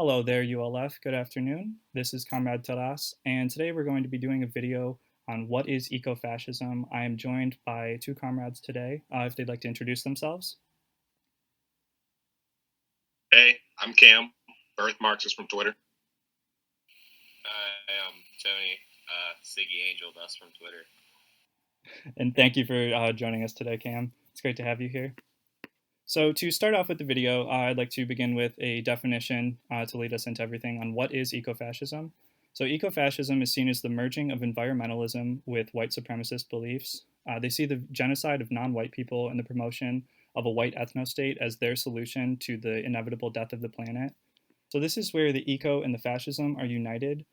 Hello there, ULF. Good afternoon. This is Comrade Taras, and today we're going to be doing a video on what is ecofascism. I am joined by two comrades today, if they'd like to introduce themselves. Hey, I'm Cam, birth Marxist from Twitter. Hi, I'm Tony, Siggy Angel, thus from Twitter. And thank you for joining us today, Cam. It's great to have you here. So to start off with the video, I'd like to begin with a definition to lead us into everything on what is ecofascism. So ecofascism is seen as the merging of environmentalism with white supremacist beliefs. They see the genocide of non-white people and the promotion of a white ethno-state as their solution to the inevitable death of the planet. So this is where the eco and the fascism are united.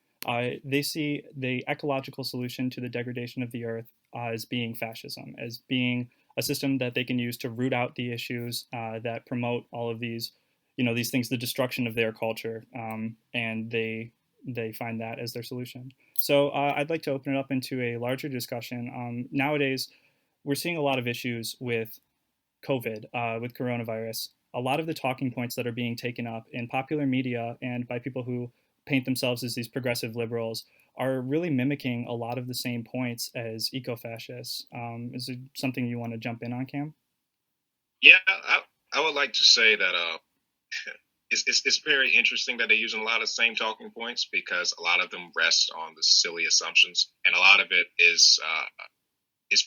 They see the ecological solution to the degradation of the earth as being fascism, as being a system that they can use to root out the issues that promote all of these, these things, the destruction of their culture, and they find that as their solution. So I'd like to open it up into a larger discussion. Nowadays, we're seeing a lot of issues with COVID, with coronavirus. A lot of the talking points that are being taken up in popular media and by people who paint themselves as these progressive liberals are really mimicking a lot of the same points as eco-fascists. Is it something you want to jump in on, Cam? Yeah, I would like to say that it's very interesting that they're using a lot of the same talking points because a lot of them rest on the silly assumptions, and a lot of it is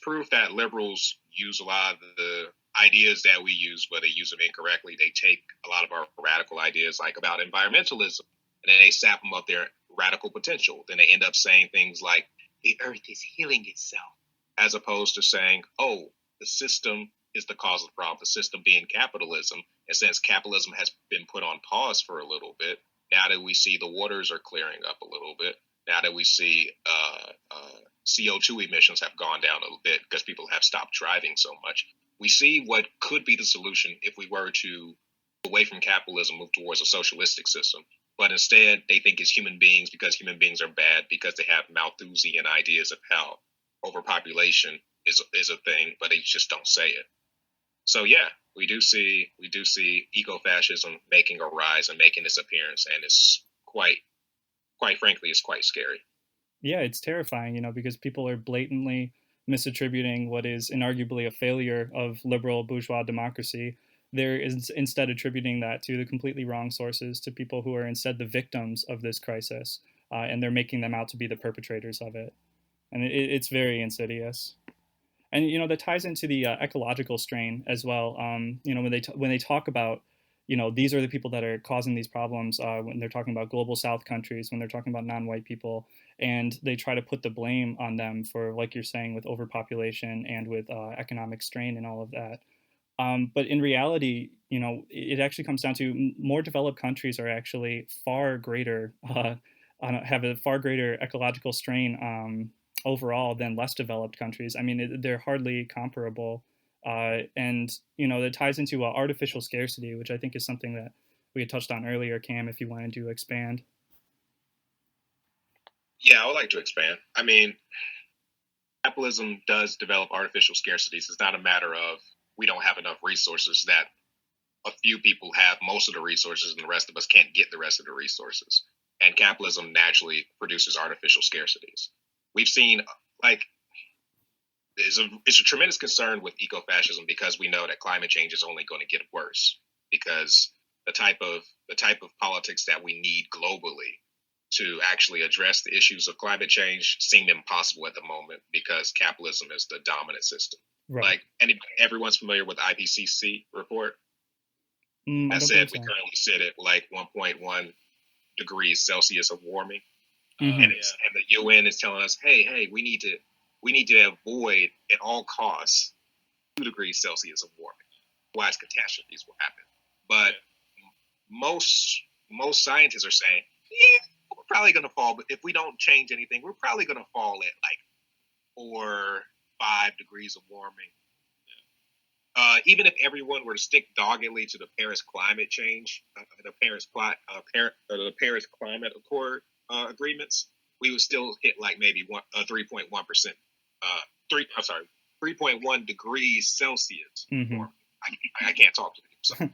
proof that liberals use a lot of the ideas that we use, but they use them incorrectly. They take a lot of our radical ideas, like about environmentalism, and then they sap them up their radical potential. Then they end up saying things like the earth is healing itself, as opposed to saying, oh, the system is the cause of the problem, the system being capitalism. And since capitalism has been put on pause for a little bit, now that we see the waters are clearing up a little bit, now that we see CO2 emissions have gone down a little bit because people have stopped driving so much, we see what could be the solution if we were to away from capitalism, move towards a socialistic system. But instead, they think it's human beings because human beings are bad because they have Malthusian ideas of how overpopulation is a thing, but they just don't say it. So yeah, we do see eco-fascism making a rise and making its appearance, and it's quite frankly, it's quite scary. Yeah, it's terrifying, because people are blatantly misattributing what is inarguably a failure of liberal bourgeois democracy. They're instead attributing that to the completely wrong sources, to people who are instead the victims of this crisis, and they're making them out to be the perpetrators of it. And it's very insidious. And that ties into the ecological strain as well. When they talk about, these are the people that are causing these problems, when they're talking about global South countries, when they're talking about non-white people, and they try to put the blame on them for, like you're saying, with overpopulation and with economic strain and all of that. But in reality, it actually comes down to more developed countries are actually far greater, have a far greater ecological strain overall than less developed countries. I mean, they're hardly comparable. And, that ties into artificial scarcity, which I think is something that we had touched on earlier, Cam, if you wanted to expand. Yeah, I would like to expand. I mean, capitalism does develop artificial scarcities. It's not a matter of we don't have enough resources, that a few people have most of the resources and the rest of us can't get the rest of the resources. And capitalism naturally produces artificial scarcities. We've seen, like, it's a tremendous concern with ecofascism because we know that climate change is only going to get worse because the type of politics that we need globally to actually address the issues of climate change seem impossible at the moment because capitalism is the dominant system. Right. Like, everyone's familiar with the IPCC report. That said, we currently sit at like 1.1 degrees Celsius of warming, and the UN is telling us, hey, we need to avoid at all costs 2 degrees Celsius of warming. Otherwise, catastrophes will happen. But most scientists are saying, yeah, we're probably going to fall, but if we don't change anything, we're probably going to fall at like 4 or 5 degrees of warming. Even if everyone were to stick doggedly to the Paris climate change, the Paris Climate Accord agreements, we would still hit like maybe 3.1%. 3.1 degrees Celsius. Mm-hmm. I can't talk to you. So.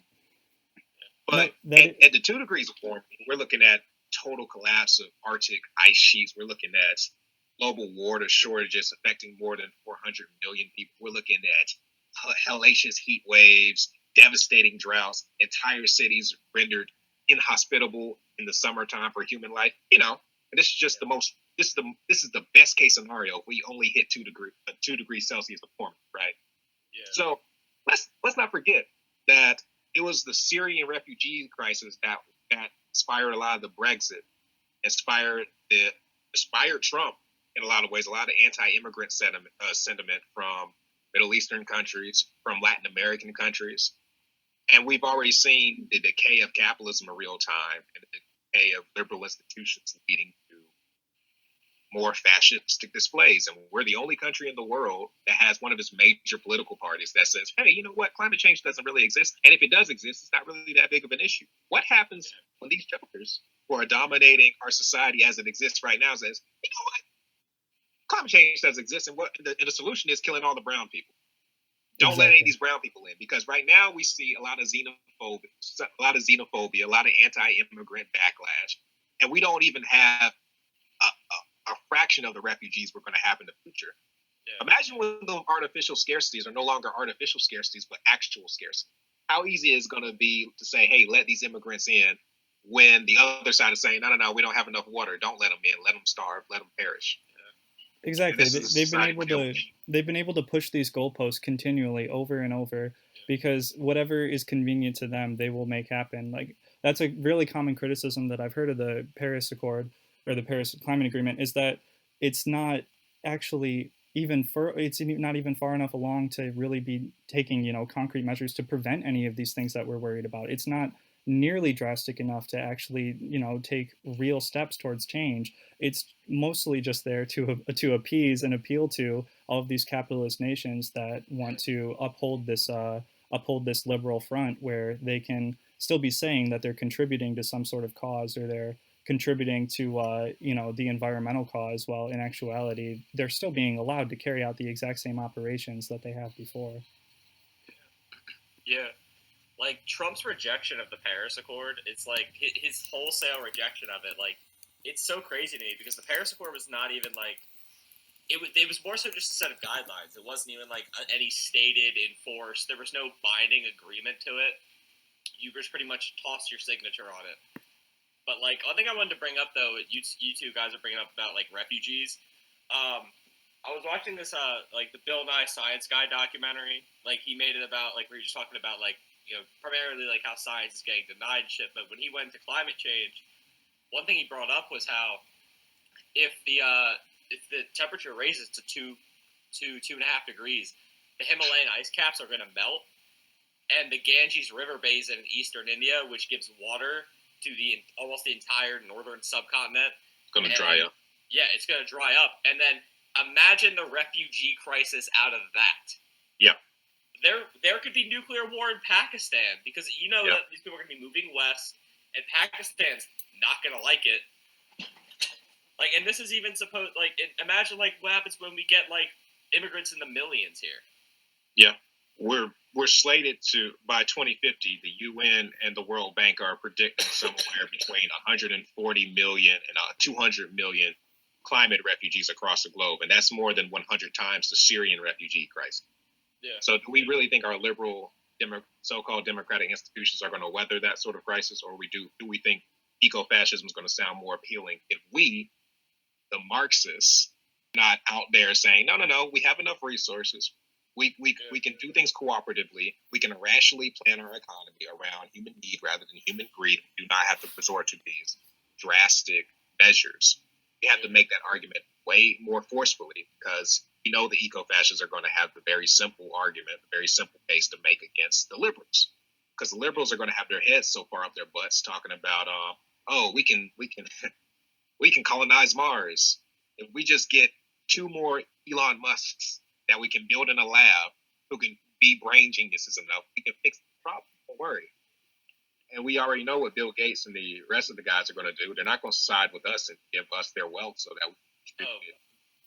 But at the 2 degrees warming, we're looking at total collapse of Arctic ice sheets. We're looking at global water shortages affecting more than 400 million people. We're looking at hellacious heat waves, devastating droughts, entire cities rendered inhospitable in the summertime for human life. You know, and this is just the most. This is the best case scenario if we only hit 2 degrees Celsius of warming, right? Yeah. So let's not forget that it was the Syrian refugee crisis that inspired a lot of the Brexit, inspired Trump in a lot of ways, a lot of anti-immigrant sentiment from Middle Eastern countries, from Latin American countries. And we've already seen the decay of capitalism in real time and the decay of liberal institutions leading to more fascistic displays. And we're the only country in the world that has one of its major political parties that says, hey, you know what? Climate change doesn't really exist. And if it does exist, it's not really that big of an issue. What happens when these jokers who are dominating our society as it exists right now says, you know what? Climate change does exist, and the solution is killing all the brown people. Don't let any of these brown people in, because right now we see a lot of xenophobia, a lot of anti-immigrant backlash, and we don't even have a fraction of the refugees we're going to have in the future. Yeah. Imagine when the artificial scarcities are no longer artificial scarcities, but actual scarcity. How easy is it going to be to say, hey, let these immigrants in, when the other side is saying, no, we don't have enough water. Don't let them in. Let them starve. Let them perish. Exactly. They've been able to push these goalposts continually over and over, because whatever is convenient to them, they will make happen. Like, that's a really common criticism that I've heard of the Paris Accord or the Paris Climate Agreement, is that it's not actually it's not even far enough along to really be taking, you know, concrete measures to prevent any of these things that we're worried about. It's not nearly drastic enough to actually, you know, take real steps towards change. It's mostly just there to appease and appeal to all of these capitalist nations that want to uphold this liberal front, where they can still be saying that they're contributing to some sort of cause, or they're contributing to you know, the environmental cause, while in actuality they're still being allowed to carry out the exact same operations that they have before. Yeah. Like, Trump's rejection of the Paris Accord, it's like his wholesale rejection of it, like, it's so crazy to me, because the Paris Accord was not even like, it was more so just a set of guidelines. It wasn't even like any stated, enforced, there was no binding agreement to it. You just pretty much tossed your signature on it. But, like, one thing I wanted to bring up, though, you two guys are bringing up about, like, refugees. I was watching this, like, the Bill Nye Science Guy documentary. Like, he made it about, like, we were just talking about, like, you know, primarily, like, how science is getting denied and shit. But when he went to climate change, one thing he brought up was how if the temperature raises to 2.5 degrees, the Himalayan ice caps are going to melt, and the Ganges River basin in eastern India, which gives water to almost the entire northern subcontinent, it's going to dry up. Yeah, it's going to dry up. And then imagine the refugee crisis out of that. Yeah. There could be nuclear war in Pakistan, because you know that these people are going to be moving west, and Pakistan's not going to like it. Like, and this is even supposed, like, imagine, like, what happens when we get, like, immigrants in the millions here. Yeah. We're slated to, by 2050, the UN and the World Bank are predicting somewhere between 140 million and 200 million climate refugees across the globe, and that's more than 100 times the Syrian refugee crisis. Yeah. So do we really think our liberal, so-called democratic institutions are going to weather that sort of crisis, or do we think ecofascism is going to sound more appealing if we, the Marxists, not out there saying, no, we have enough resources. We can do things cooperatively. We can rationally plan our economy around human need rather than human greed. We do not have to resort to these drastic measures. We have to make that argument way more forcefully, because we know the eco-fascists are going to have the very simple argument, the very simple case to make against the liberals. Because the liberals are going to have their heads so far up their butts talking about, we can colonize Mars. If we just get 2 more Elon Musks that we can build in a lab who can be brain geniuses enough, we can fix the problem. Don't worry. And we already know what Bill Gates and the rest of the guys are going to do. They're not going to side with us and give us their wealth so that we can distribute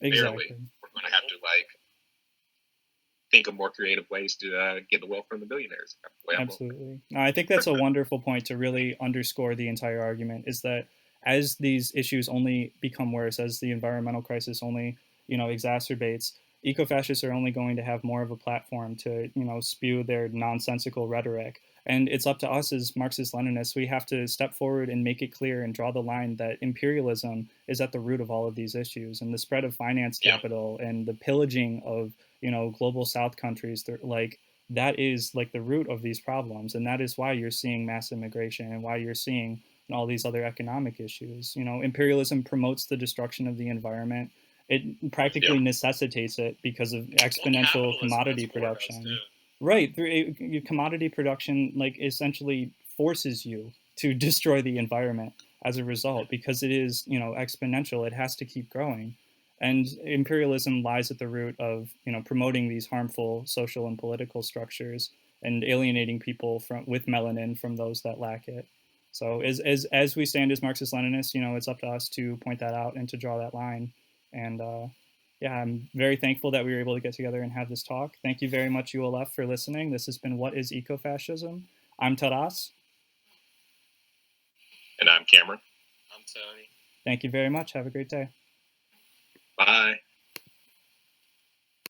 it fairly. Exactly. We're going to have to, like, think of more creative ways to get the wealth from the billionaires. Absolutely. I think that's a wonderful point to really underscore the entire argument, is that as these issues only become worse, as the environmental crisis only, exacerbates, eco-fascists are only going to have more of a platform to, spew their nonsensical rhetoric. And it's up to us as Marxist-Leninists, we have to step forward and make it clear and draw the line that imperialism is at the root of all of these issues. And the spread of finance capital and the pillaging of, global South countries, like, that is like the root of these problems, and that is why you're seeing mass immigration and why you're seeing all these other economic issues. Imperialism promotes the destruction of the environment. It practically necessitates it because of exponential commodity production. Right, through commodity production, like, essentially forces you to destroy the environment as a result, because it is, exponential. It has to keep growing. And imperialism lies at the root of, promoting these harmful social and political structures and alienating people with melanin from those that lack it. So as we stand as Marxist-Leninists, it's up to us to point that out and to draw that line. And yeah, I'm very thankful that we were able to get together and have this talk. Thank you very much, ULF, for listening. This has been What is Ecofascism? I'm Taras. And I'm Cameron. I'm Tony. Thank you very much. Have a great day. Bye.